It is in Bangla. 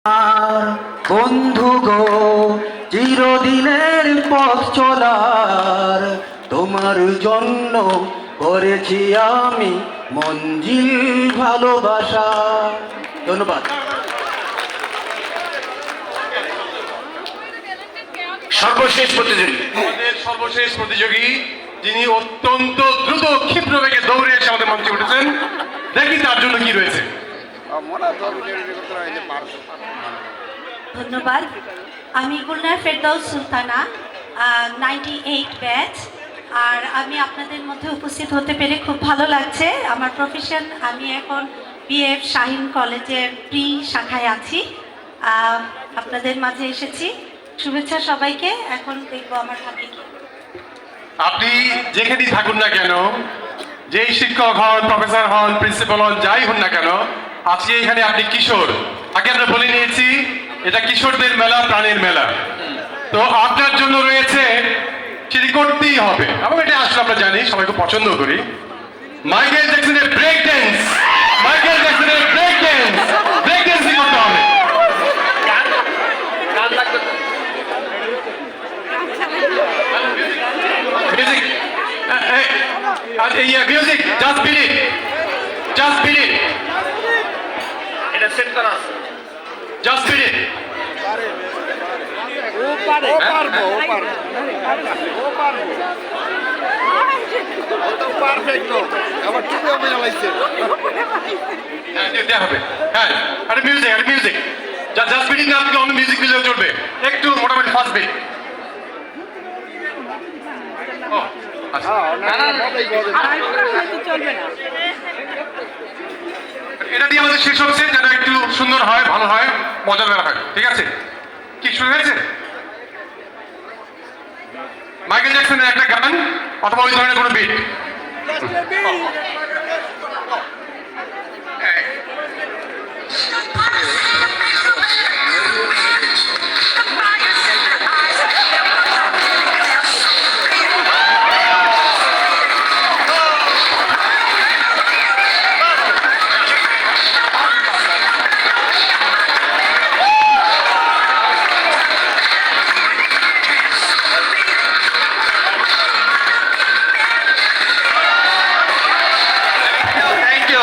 আর বন্ধু গো, চিরদিনের পথ চলার তোমার জন্য করেছি আমি মঞ্জিল ভালোবাসা। ধন্যবাদ। সর্বশেষ প্রতিযোগী যিনি অত্যন্ত দ্রুত ক্ষিপ্র বেগে দৌড়ে এসে আমাদের মঞ্চে উঠেছেন, দেখি তার জন্য কি রয়েছে। ধন্যবাদ। আমি গুলনার ফেরদৌস সুলতানা, 98 ব্যাচ। আর আমি আপনাদের মধ্যে উপস্থিত হতে পেরে খুব ভালো লাগছে। আমার প্রফেশন, আমি এখন বিএফ শাহিন কলেজের প্রি শাখায় আছি। আপনাদের মাঝে এসেছি। শুভেচ্ছা সবাইকে। এখন দেখবো আমার ভাগ্যে কি। আপনি যেখানেই থাকুন না কেন, যেই শিক্ষক হন, প্রফেসর হন, প্রিন্সিপাল হন, যাই হন না কেন, আজকে এখানে আপনি কিশোর। আগে আমরা বলে নিয়েছি এটা কিশোরদের মেলা, প্রাণের মেলা। তো আপনার জন্য রয়েছে, সেটি করতেই হবে এবং এটা আসলে আমরা জানি, সবাই খুব পছন্দ করি, মাইকেল জ্যাকসনের ব্রেক ড্যান্স। মাইকেল জ্যাকসনের ব্রেক ড্যান্স, ব্রেক ড্যান্সই করতে হবে। Music, music, just beat it, just beat it, এটা সেট করা আছে। জাস্ট বিট ইট। ও পারবো। ও তো পারফেক্ট। আবার কি হবে লাইছে। দেয়া হবে। হ্যাঁ, আরে মিউজিক, জাস্ট বিট ইট না, আপনি অন্য মিউজিক দিলেও চলবে। একটু মোটামুটি ফাস্ট বিট। ও আচ্ছা, এটা দিয়ে আমাদের শেষ হচ্ছে, যেন একটু সুন্দর হয়, ভালো হয়, মজাদার হয়। ঠিক আছে, কি শুরু হয়েছে? মাইকেল জ্যাকসনের একটা গান অথবা ওই ধরনের কোনো বিট।